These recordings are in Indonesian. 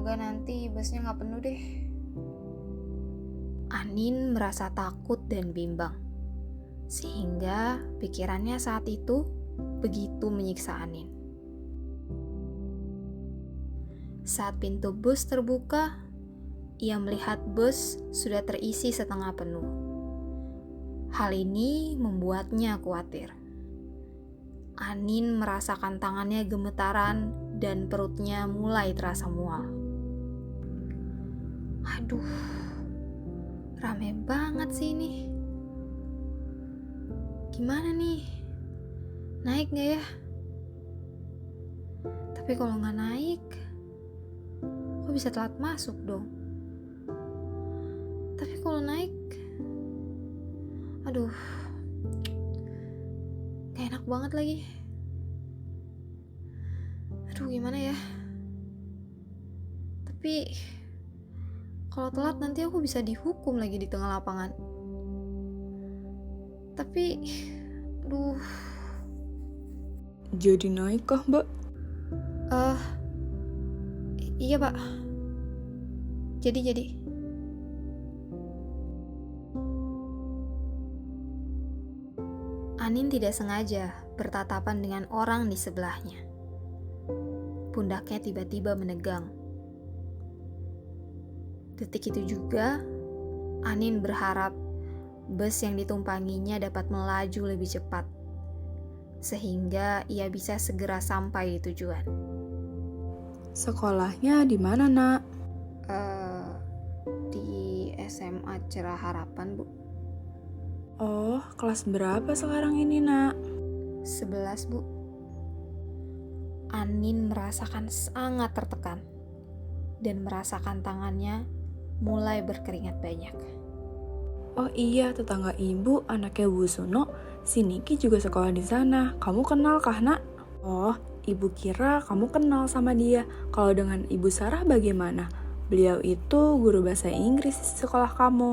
Semoga nanti busnya gak penuh deh. Anin merasa takut dan bimbang, sehingga pikirannya saat itu begitu menyiksa Anin. Saat pintu bus terbuka, ia melihat bus sudah terisi setengah penuh. Hal ini membuatnya khawatir. Anin merasakan tangannya gemetaran dan perutnya mulai terasa mual. Aduh, rame banget sih ini. Gimana nih? Naik gak ya? Tapi kalau gak naik, aku bisa telat masuk dong. Tapi kalau naik, aduh, gak enak banget lagi. Aduh, gimana ya? Tapi kalau telat nanti aku bisa dihukum lagi di tengah lapangan. Tapi, aduh. Jadi naik kah, Mbak? Iya, Pak. Jadi. Anin tidak sengaja bertatapan dengan orang di sebelahnya. Pundaknya tiba-tiba menegang. Detik itu juga, Anin berharap bus yang ditumpanginya dapat melaju lebih cepat, sehingga ia bisa segera sampai di tujuan. Sekolahnya di mana, Nak? Di SMA Cerah Harapan, Bu. Oh, kelas berapa sekarang ini, Nak? 11, Bu. Anin merasakan sangat tertekan dan merasakan tangannya mulai berkeringat banyak. Oh iya, tetangga ibu, anaknya Bu Suno, si Niki juga sekolah di sana. Kamu kenal kah, Nak? Oh, ibu kira kamu kenal sama dia. Kalau dengan Ibu Sarah bagaimana? Beliau itu guru bahasa Inggris di sekolah kamu.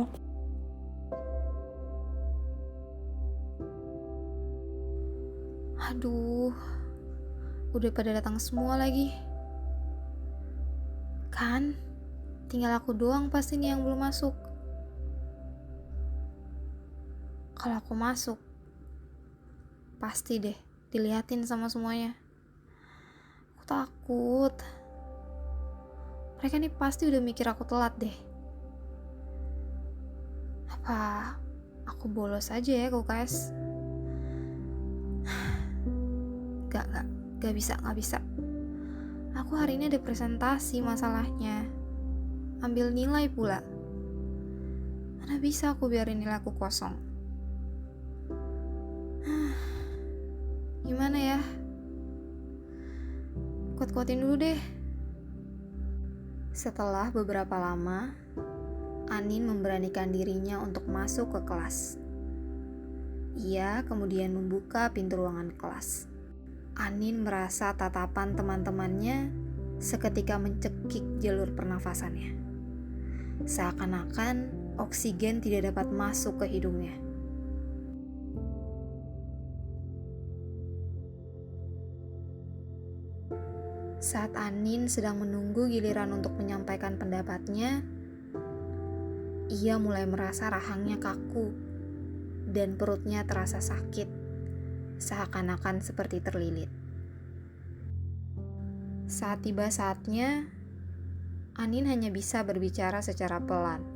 Aduh, udah pada datang semua lagi. Kan, tinggal aku doang pasti nih yang belum masuk. Kalau aku masuk, pasti deh diliatin sama semuanya. Aku takut. Mereka nih pasti udah mikir aku telat deh. Apa aku bolos aja ya ke UKS? Gak bisa. Aku hari ini ada presentasi masalahnya. Ambil nilai pula. Mana bisa aku biarin nilai aku kosong? Gimana ya? Kuat-kuatin dulu deh. Setelah beberapa lama, Anin memberanikan dirinya untuk masuk ke kelas. Ia kemudian membuka pintu ruangan kelas. Anin merasa tatapan teman-temannya seketika mencekik jalur pernafasannya. Seakan-akan oksigen tidak dapat masuk ke hidungnya. Saat Anin sedang menunggu giliran untuk menyampaikan pendapatnya, ia mulai merasa rahangnya kaku dan perutnya terasa sakit, seakan-akan seperti terlilit. Saat tiba saatnya, Anin hanya bisa berbicara secara pelan,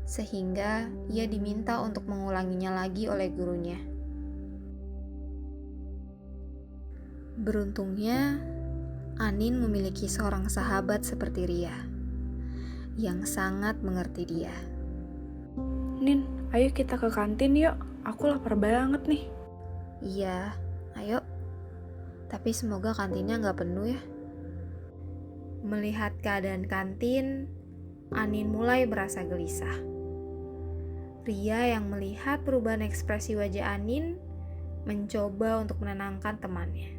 sehingga ia diminta untuk mengulanginya lagi oleh gurunya. Beruntungnya, Anin memiliki seorang sahabat seperti Ria, yang sangat mengerti dia. Nin, ayo kita ke kantin yuk. Aku lapar banget nih. Iya, ayo. Tapi semoga kantinnya gak penuh ya. Melihat keadaan kantin, Anin mulai merasa gelisah. Ria yang melihat perubahan ekspresi wajah Anin mencoba untuk menenangkan temannya.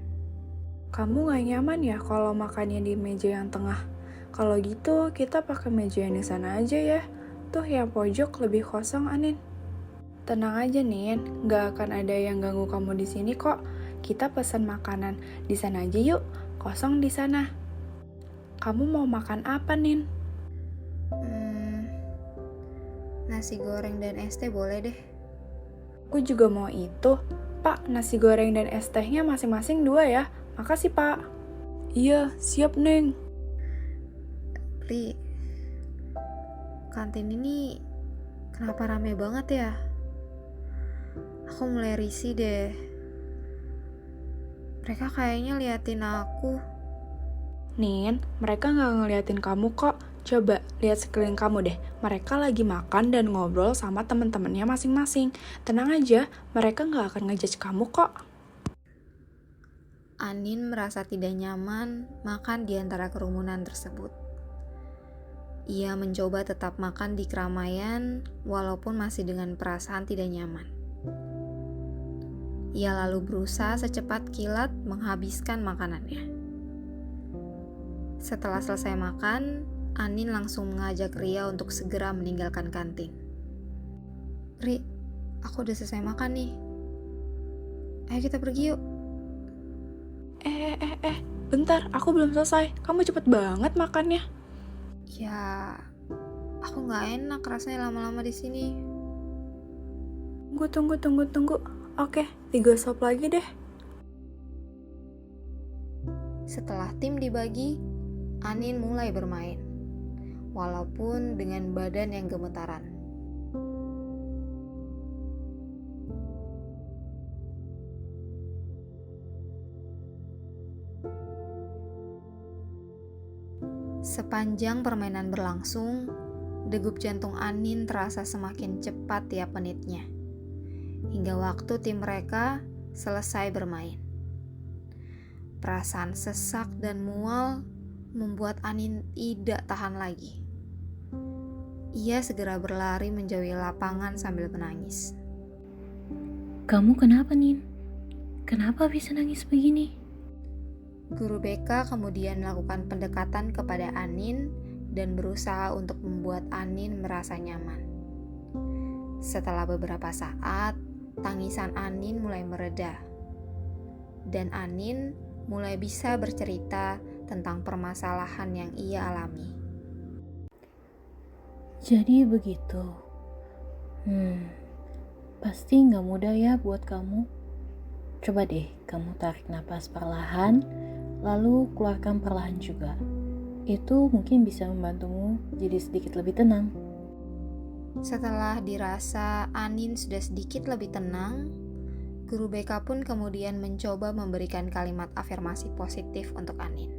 Kamu gak nyaman ya kalau makannya di meja yang tengah? Kalau gitu, kita pakai meja yang di sana aja ya. Tuh yang pojok lebih kosong, Anin. Tenang aja, Nin. Gak akan ada yang ganggu kamu di sini kok. Kita pesan makanan di sana aja yuk. Kosong di sana. Kamu mau makan apa, Nin? Nasi goreng dan es teh boleh deh. Aku juga mau itu. Pak, nasi goreng dan es tehnya masing-masing 2 ya. Makasih, Pak. Iya, siap, Neng. Li, kantin ini kenapa rame banget ya? Aku mulai risih deh. Mereka kayaknya liatin aku. Nin, mereka nggak ngeliatin kamu kok. Coba lihat sekeliling kamu deh. Mereka lagi makan dan ngobrol sama teman-temannya masing-masing. Tenang aja, mereka nggak akan ngejudge kamu kok. Anin merasa tidak nyaman makan di antara kerumunan tersebut. Ia mencoba tetap makan di keramaian walaupun masih dengan perasaan tidak nyaman. Ia lalu berusaha secepat kilat menghabiskan makanannya. Setelah selesai makan, Anin langsung mengajak Ria untuk segera meninggalkan kantin. Ri, aku udah selesai makan nih. Ayo kita pergi yuk. Bentar, aku belum selesai. Kamu cepet banget makannya. Ya, aku nggak enak rasanya lama-lama di sini. Tunggu. Oke, 3 sop lagi deh. Setelah tim dibagi, Anin mulai bermain. Walaupun dengan badan yang gemetaran. Sepanjang permainan berlangsung, degup jantung Anin terasa semakin cepat tiap menitnya. Hingga waktu tim mereka selesai bermain. Perasaan sesak dan mual membuat Anin tidak tahan lagi. Ia segera berlari menjauhi lapangan sambil menangis. Kamu kenapa, Nin? Kenapa bisa nangis begini? Guru BK kemudian melakukan pendekatan kepada Anin dan berusaha untuk membuat Anin merasa nyaman. Setelah beberapa saat, tangisan Anin mulai mereda. Dan Anin mulai bisa bercerita tentang permasalahan yang ia alami. Jadi begitu. Pasti gak mudah ya buat kamu. Coba deh kamu tarik napas perlahan, lalu keluarkan perlahan juga. Itu mungkin bisa membantumu jadi sedikit lebih tenang. Setelah dirasa Anin sudah sedikit lebih tenang, guru BK pun kemudian mencoba memberikan kalimat afirmasi positif untuk Anin.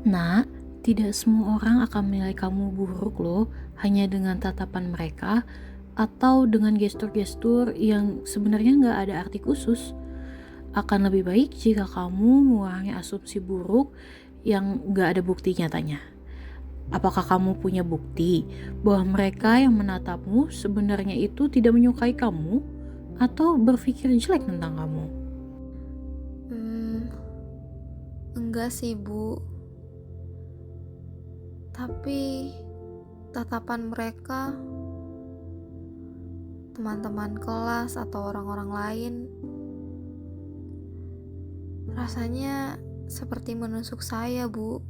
Nak, tidak semua orang akan menilai kamu buruk loh, hanya dengan tatapan mereka atau dengan gestur-gestur yang sebenarnya gak ada arti khusus. Akan lebih baik jika kamu mengurangi asumsi buruk yang gak ada bukti nyatanya. Apakah kamu punya bukti bahwa mereka yang menatapmu sebenarnya itu tidak menyukai kamu atau berpikir jelek tentang kamu? Enggak sih, Bu. Tapi tatapan mereka, teman-teman kelas atau orang-orang lain, rasanya seperti menusuk saya, Bu.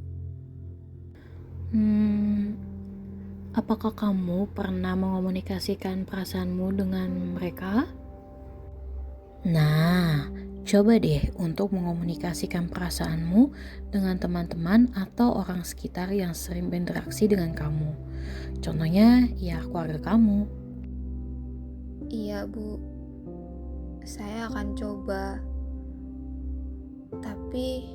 Apakah kamu pernah mengomunikasikan perasaanmu dengan mereka? Nah, coba deh untuk mengomunikasikan perasaanmu dengan teman-teman atau orang sekitar yang sering berinteraksi dengan kamu. Contohnya, ya keluarga kamu. Iya, Bu. Saya akan coba. Tapi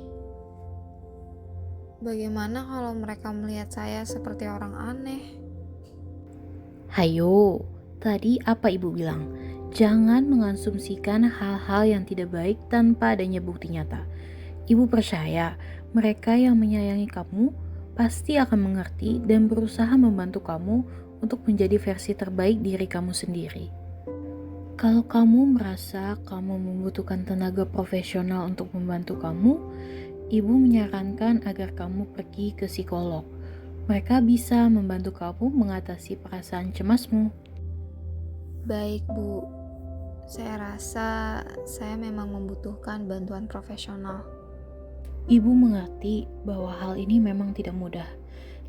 bagaimana kalau mereka melihat saya seperti orang aneh? Hayo, tadi apa ibu bilang? Jangan mengasumsikan hal-hal yang tidak baik tanpa adanya bukti nyata. Ibu percaya mereka yang menyayangi kamu pasti akan mengerti dan berusaha membantu kamu untuk menjadi versi terbaik diri kamu sendiri. Kalau kamu merasa kamu membutuhkan tenaga profesional untuk membantu kamu, ibu menyarankan agar kamu pergi ke psikolog. Mereka bisa membantu kamu mengatasi perasaan cemasmu. Baik, Bu. Saya rasa saya memang membutuhkan bantuan profesional. Ibu mengerti bahwa hal ini memang tidak mudah.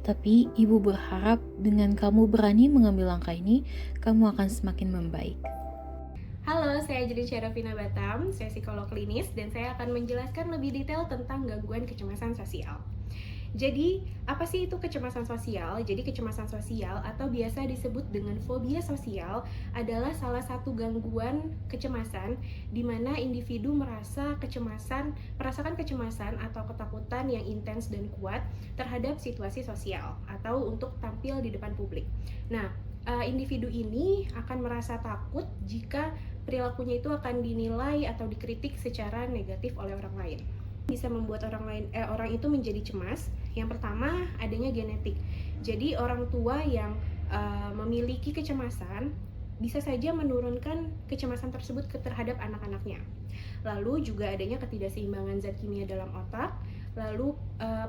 Tapi ibu berharap dengan kamu berani mengambil langkah ini, kamu akan semakin membaik. Halo, saya Judin Syarafina Batam, saya psikolog klinis dan saya akan menjelaskan lebih detail tentang gangguan kecemasan sosial. Jadi, apa sih itu kecemasan sosial? Jadi, kecemasan sosial atau biasa disebut dengan fobia sosial adalah salah satu gangguan kecemasan di mana individu merasakan kecemasan atau ketakutan yang intens dan kuat terhadap situasi sosial atau untuk tampil di depan publik. Nah, individu ini akan merasa takut jika perilakunya itu akan dinilai atau dikritik secara negatif oleh orang lain. Bisa membuat orang itu menjadi cemas. Yang pertama, adanya genetik. Jadi orang tua yang memiliki kecemasan bisa saja menurunkan kecemasan tersebut terhadap anak-anaknya. Lalu juga adanya ketidakseimbangan zat kimia dalam otak. Lalu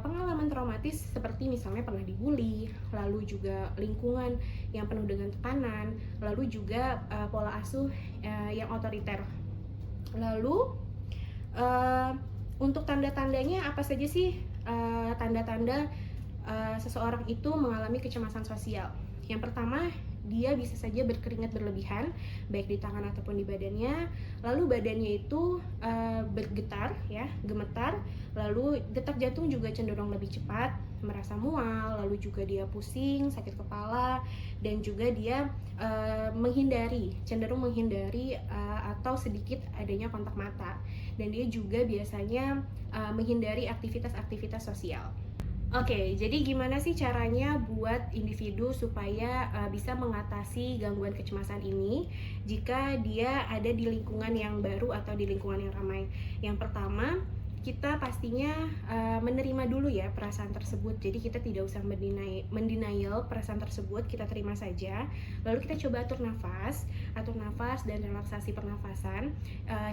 pengalaman traumatis seperti misalnya pernah dibully, lalu juga lingkungan yang penuh dengan tekanan, lalu juga pola asuh yang otoriter. Lalu untuk tanda-tandanya apa saja sih tanda-tanda seseorang itu mengalami kecemasan sosial? Yang pertama, dia bisa saja berkeringat berlebihan, baik di tangan ataupun di badannya. Lalu badannya itu bergetar, ya, gemetar. Lalu detak jantung juga cenderung lebih cepat, merasa mual. Lalu juga dia pusing, sakit kepala, dan juga dia cenderung menghindari atau sedikit adanya kontak mata. Dan dia juga biasanya menghindari aktivitas-aktivitas sosial. Oke, jadi gimana sih caranya buat individu supaya bisa mengatasi gangguan kecemasan ini jika dia ada di lingkungan yang baru atau di lingkungan yang ramai? Yang pertama, kita pastinya menerima dulu ya perasaan tersebut. Jadi kita tidak usah mendenial perasaan tersebut, kita terima saja. Lalu kita coba atur nafas dan relaksasi pernafasan.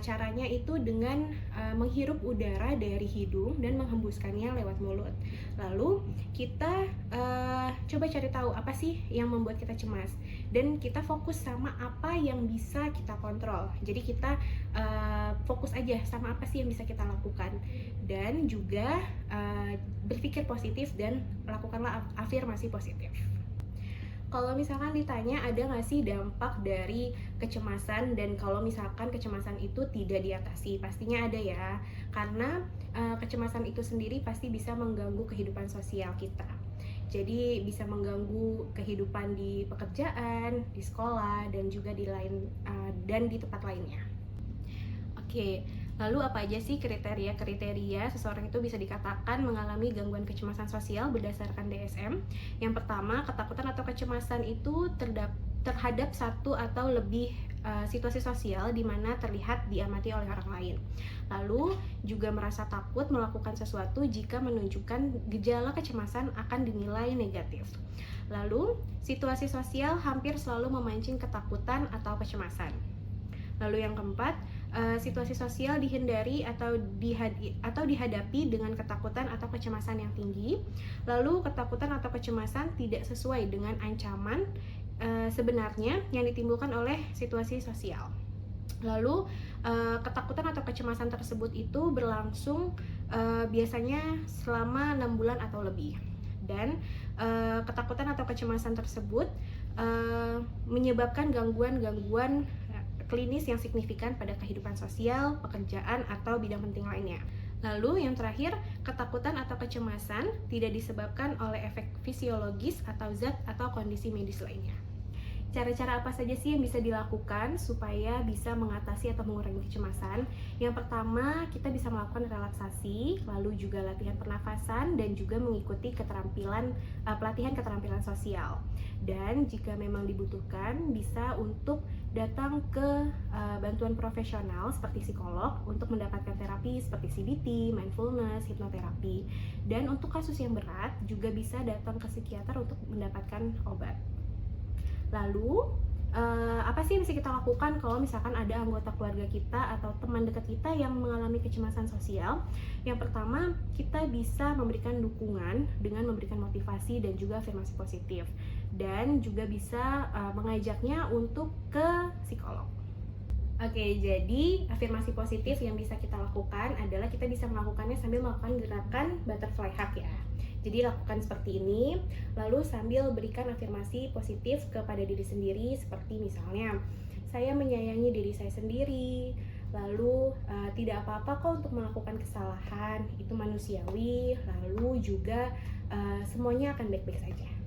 Caranya itu dengan menghirup udara dari hidung dan menghembuskannya lewat mulut. Lalu kita coba cari tahu apa sih yang membuat kita cemas, dan kita fokus sama apa yang bisa kita kontrol. Jadi kita fokus aja sama apa sih yang bisa kita lakukan, dan juga berpikir positif dan lakukanlah afirmasi positif. Kalau misalkan ditanya ada nggak sih dampak dari kecemasan, dan kalau misalkan kecemasan itu tidak diatasi, pastinya ada ya, karena kecemasan itu sendiri pasti bisa mengganggu kehidupan sosial kita. Jadi bisa mengganggu kehidupan di pekerjaan, di sekolah, dan juga di tempat lainnya. Oke, lalu apa aja sih kriteria seseorang itu bisa dikatakan mengalami gangguan kecemasan sosial berdasarkan DSM? Yang pertama, ketakutan atau kecemasan itu terhadap satu atau lebih situasi sosial di mana terlihat diamati oleh orang lain. Lalu juga merasa takut melakukan sesuatu jika menunjukkan gejala kecemasan akan dinilai negatif. Lalu, situasi sosial hampir selalu memancing ketakutan atau kecemasan. Lalu yang keempat, situasi sosial dihindari atau dihadapi dengan ketakutan atau kecemasan yang tinggi. Lalu ketakutan atau kecemasan tidak sesuai dengan ancaman sebenarnya yang ditimbulkan oleh situasi sosial. Lalu ketakutan atau kecemasan tersebut itu berlangsung biasanya selama 6 bulan atau lebih. Dan ketakutan atau kecemasan tersebut menyebabkan gangguan klinis yang signifikan pada kehidupan sosial, pekerjaan, atau bidang penting lainnya. Lalu yang terakhir, ketakutan atau kecemasan tidak disebabkan oleh efek fisiologis atau zat atau kondisi medis lainnya. Cara-cara apa saja sih yang bisa dilakukan supaya bisa mengatasi atau mengurangi kecemasan? Yang pertama, kita bisa melakukan relaksasi, lalu juga latihan pernafasan, dan juga mengikuti pelatihan keterampilan sosial. Dan jika memang dibutuhkan, bisa untuk datang ke bantuan profesional seperti psikolog untuk mendapatkan terapi seperti CBT, mindfulness, hipnoterapi. Dan untuk kasus yang berat, juga bisa datang ke psikiater untuk mendapatkan obat. Lalu, apa sih yang bisa kita lakukan kalau misalkan ada anggota keluarga kita atau teman dekat kita yang mengalami kecemasan sosial? Yang pertama, kita bisa memberikan dukungan dengan memberikan motivasi dan juga afirmasi positif. Dan juga bisa mengajaknya untuk ke psikolog. Oke, jadi afirmasi positif yang bisa kita lakukan adalah kita bisa melakukannya sambil melakukan gerakan butterfly hug ya. Jadi lakukan seperti ini, lalu sambil berikan afirmasi positif kepada diri sendiri seperti misalnya, saya menyayangi diri saya sendiri, lalu tidak apa-apa kok untuk melakukan kesalahan, itu manusiawi, lalu juga semuanya akan baik-baik saja.